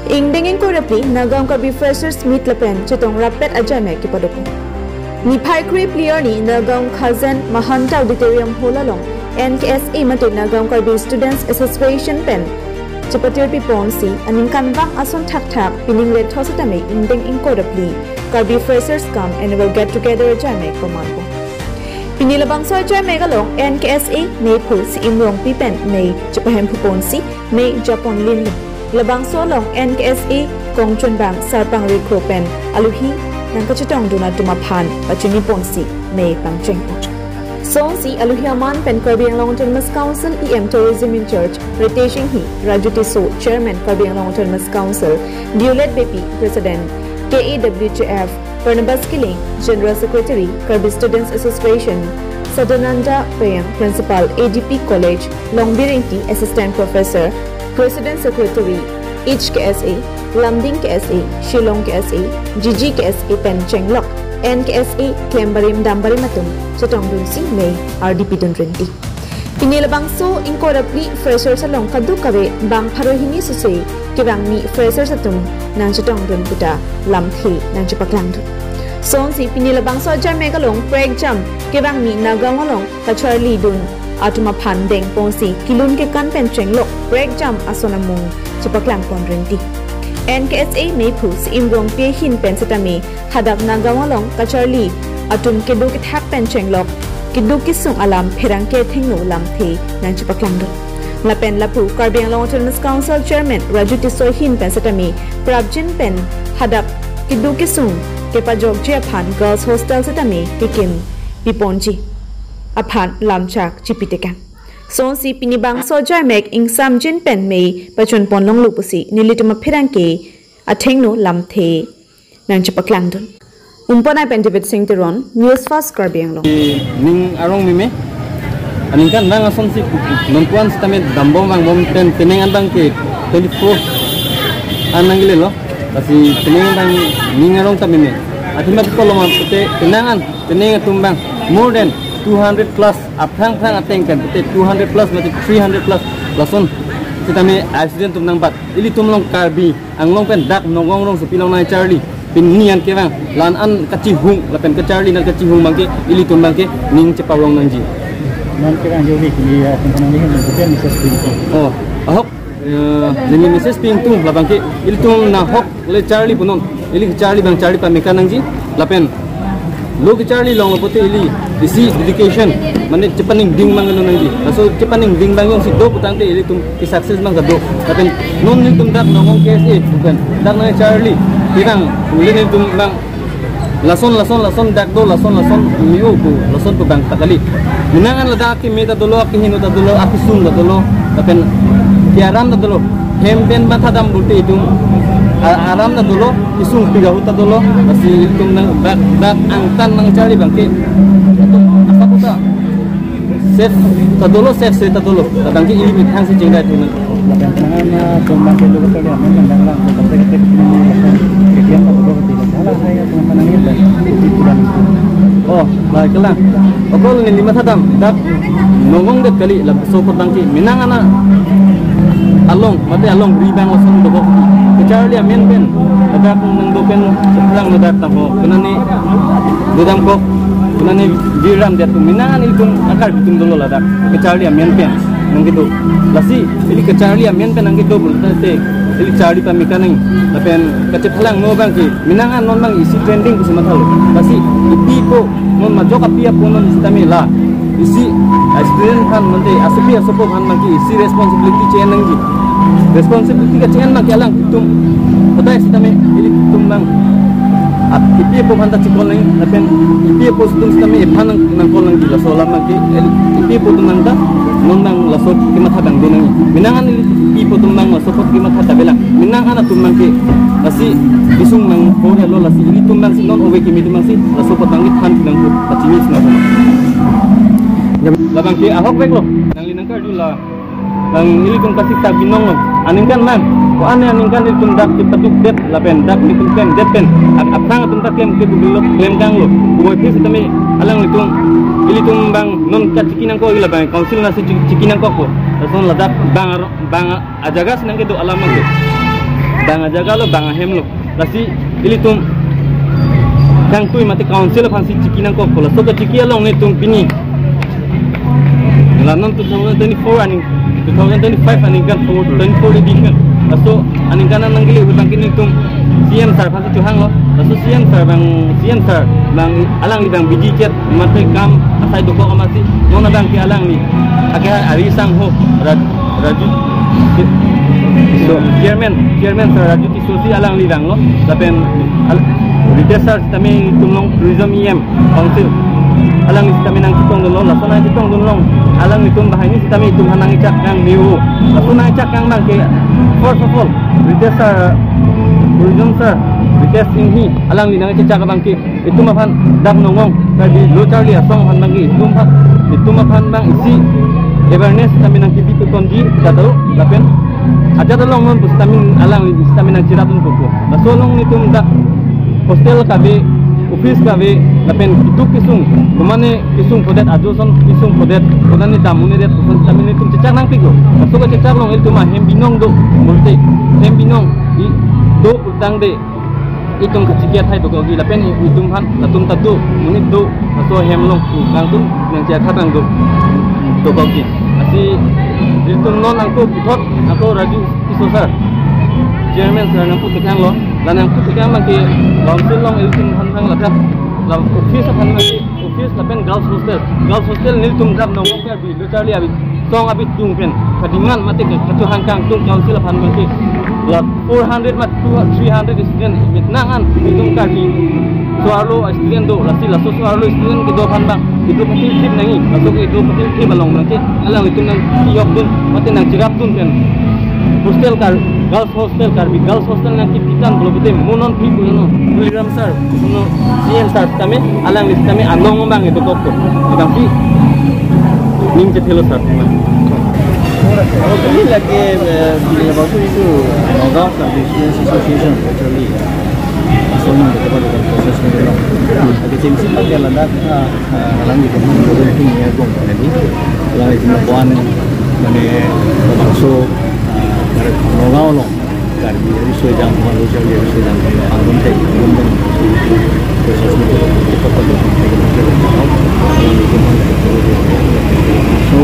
Ingdengin ko rapli nagam karbi freshers meet lapen chitong rapet ajame ki padoko. Ni phai kri player ni nagam khazan Mahanta Auditorium holalong NKSA matu nagam karbi Students Association pen Chipatir pi ponsi aning kanbang ason thak pining red thosatame ingdeng inko rapli karbi freshers come and will get together ajame komanko. Pinilabang sa ajame galong NKSA may pul si imrong pipen may chipahem puponsi may Japon lin labang solong NKSA kongchun bang sarpang recruitment aluhi nang kacitong duna dumapan pachuni ponsi may pangcheng Sonsi aluhiaman pen Karbiang Long-Term Council EM Tourism in Church Retashing Hi Raju Tiso Chairman Karbiang Long-Term Council Diolet Bepi President KEWJF Barnabas Killing General Secretary Karbi Students Association Sadananda Payang Principal ADP College Longbirinti Assistant Professor President Secretary HKSA Lamding KSA Shillong KSA GG KSA Pen Chenglok NKSA Klembarim Dambarim Matum Sotong Dunsi May RDP Dunrenti Pinilabang so incorruptly freshers along Kadukawe Bang Parohini Susay Kibang ni freshers atum Nang Sotong Dun Puta Lamthi Nang Chipaklang Sonsi pinilabang so ajar megalong Preg Jam Kibang ni Nagang along Kacharli Dun Atuma Pandeng Ponsi Kilun ke kan Penchenglok Preg Jam Asonamung Chipaklang Pondrenti NKSA may pu si imrong pihin pensatami hadap nagawalong kacharli atun kedukit hak penchenglok kedukit sung alam perangke thingno lamthi nang chipaklangdo lapen lapu Karbiang Long-Term Council Chairman Raju Tisoy hin pensatami prabjin pen hadap kedukit sung kepajok jepan Girls Hostel satami kikim piponji aphan lamchak chipitekan Sonsi pinibang sojar mek ing samjin pen mei pachun ponlong lupusi nilituma phirangke athengno lamthe nang chapaklang dun umpona pen David Singh Tiron News First Karbiang Long ning arong mime aning kan nang sonsi nonpuan stame dambom bang bom ten tenengan bang ke 24 anang gile lo kasi tenengan bang ning arong tamime athima koloma pete tenengan tumbang more than 200 plus apang atengkan pete 200 plus mati 300 plus lason kita me accident tum nang bat ili tum long Karbi ang long pen dak nongong rong sepilong nai Charlie pin nian ke bang lan an kaci hung lapen ke Charlie nan kaci hung bangke ili tum bangke ning cepawrong nang ji nan ke bang jowi ki tentang ni pete Mrs. Ping oh ahok ni Mrs. Ping tum la bangke ili tum na hok le Charlie punon ili Charlie bang Charlie pa mekan nang ji lapen Look Charlie long pote ili isi dedication mane cepaning ding mangano nangi so cepaning ding bangong si do putante ili tum ki success mang gado tapi non ni tum dak nongong KSA bukan dak na Charlie tirang ulin tum bang lason dak do lason miu ku lason tu bang takali minangan lada ki meta dolo ki hinu ta dolo aku sun da dolo tapi kiaram da dolo hemben batadam buti itu aram na dulu isung tiga huta dulu masih hitung nang bak angtan nang cari bangke atau apa puta safe ta dulu bangke ini mitang si jengda itu nang yang kenangan tumbang ke dulu kali aman yang lang ketek kegiatan apa tidak salah saya teman-teman ini dan oh baik kelang okol ni lima sadam dak nongong dek kali lah sopot bangke minangana along mati along ribang langsung dogo Charlie amen pen ada pun nang dopen sebelang ada tapo kenani dudam kok kenani diram dia tu minangan itu akar bitum dulu lah dak Charlie amen pen nang gitu lasi ini ke Charlie amen pen nang gitu berarti ini Charlie pamikan nang tapi keceplang no bang ki minangan non bang isi trending ku sematau lasi ipi ko non majok apia pun non istamila isi experience kan nanti aspi asopo kan maki isi responsibility chain nang ji responsibility ka chain maki alang tum padai sitame ili tumbang ap ipi po hanta chikol nang apen ipi po stum sitame iphan nang kol nang la solam maki ipi po tumanda non nang la sot kimat hadang do nang minangan ili ipi po tumbang la sopot kimat hadabela minangan tumbang ki lasi isung nang ko lo lasi ili tumbang si non owe kimi tumbang si la sopot nang phan nang ko pachimis na labang ki ahok bek lo nang linang kar dula nang ili tung kasih tak binong lo aningkan man ko aningkan ili tung dak patuk det lapen dak ni tung pen det pen apang tung tak kem ke dulu klem kang lo ko ti sitame alang ili tung bang non kacikinang ko ila bang council na si cikinang ko lason ladak bang ajagas nang ke do alamang ko bang jaga lo bang hem lo lasi ili tum kang tui mati council fansi cikinan ko pola so ka cikia long ni tum pini lanon 2024 ani 2025 ani kan 24 edition aso ani kanan nanggili hutang kini tum CM sar fansi cuhang lo aso CM sar bang alang li bang biji jet mati kam asai doko amasi nona bang ki alang ni akhirnya ari sang ho raju so chairman sir raju ti sosi alang li bang lo lapen Ridesar kami tumlong tourism EM council alang ni kami nang kitong dulong laso nang kitong dulong alang ni tum bahay ni kami tum hanang icak kang miu laso nang icak kang bang ke first of all Ridesar tourism sir Rides inghi alang ni nang icak bang ke itu mapan dam nongong kadi lo charli asong han bang ke itu mapan bang isi awareness kami nang kipi tonji jatuh lapen aja tolong mon pustamin alang ni pustamin nang ciratun koko laso long ni tum dak hostel kabe office kabe lapen itu kisung kemana kisung podet ajoson kisung podet kodan ni damune det kodan kami ni tum cecak nang piko so ka cecak long itu mah hem binong do multe hem binong i do utang de itung kacikiat hai do kogi lapen itung han tatum tatu munit do so hem long kang tum yang cecak bang do kogi asi itu non aku putot aku raju isosar chairman sir nang putik hang lo dan yang putik hang mangki council long ilting hang lakat lam office hang mangki office lapen girls hostel nil tum dab nong ka bi lucarli abi song abi tung pen kadingan mati ke kecu hang kang tung council hang mangki lot 400 mat 300 student mitnangan tung ka bi suarlo student do laso suarlo student ke do han bang itu patil tip nangi laso ke itu patil tip balong nang ke alang itu nang tiok dun mati nang jirap dun pen hostel kar girls hostel nang kipikan belum betul monon piku no William sir no CM sir kami alang list kami anong bang itu koko tapi ning cetelo sir Ini lagi bila waktu itu Nogam Business Association actually soalnya kita pada proses ni dulu. Jadi cengsi pakai landak alang di kampung boleh tinggal gong tadi. Kalau itu nabuan mana masuk Nogam long. Kali ini sudah malu jadi sudah anggun teh anggun proses ni kita pada so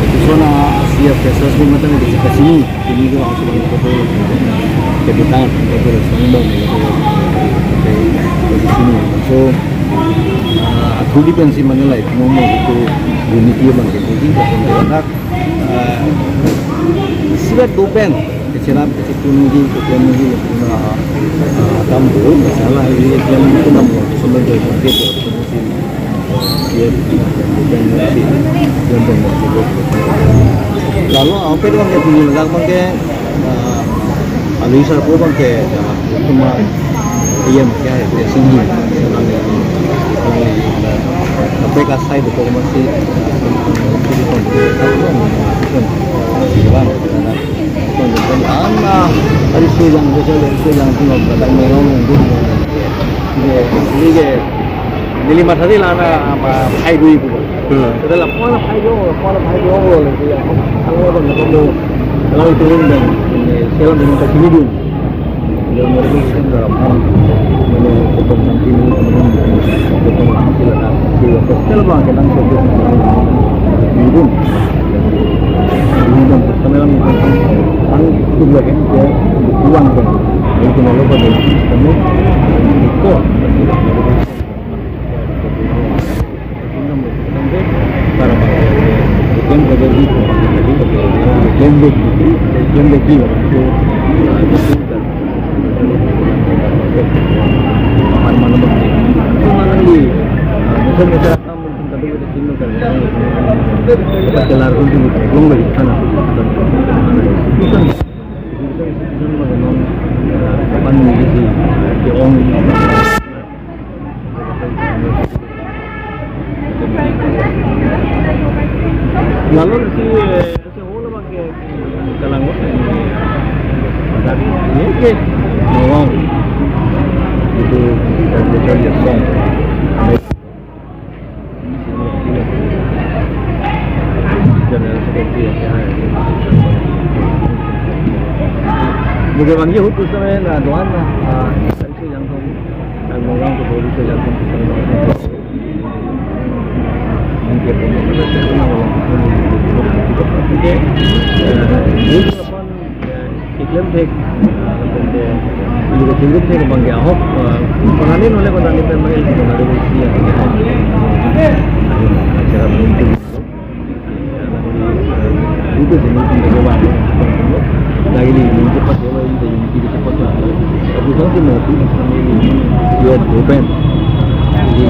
itu na siap proses ni macam ni kita sini ini tu langsung kita tu kita kita semua di sini so aku di pensi mana lah ngomong itu unity bang jadi kita siap dopen kecilan kecilungi kecilungi kamu masalah ini yang itu kamu semua jadi lalu apa itu bang punya lag bang ke Alisa ko bang ke cuma iya macam itu sini sampai kasai itu masih anak hari siang tengok datang merong ini Nili masadi lana apa hai dui bu. Adalah pola hai do boleh dia. Kalau orang nak kalau turun dan selam dengan kaki dulu. Dia merupakan dalam ini potong nanti ini potong nanti lah. Dia postel bang kita nak potong dulu. Ini dan pertama yang kan itu lagi dia uang kan. Itu malu pada kami itu. Lalu si hola bangke kalangot ini ke ngomong itu kita cari song jadi seperti yang Bukan bang Yahud tu sebenarnya na doan na itu yang tu dan orang tu boleh tu yang tu mungkin pun ada orang okay ini upon iklim tek ini juga tinggal tek bang Yahud penganin oleh kota ni pun mengenai kota Malaysia cara mungkin itu sebenarnya kita buat lagi ni cepat dia lagi dia jadi cepat lah. Tapi kalau dia mau ini dia open. Jadi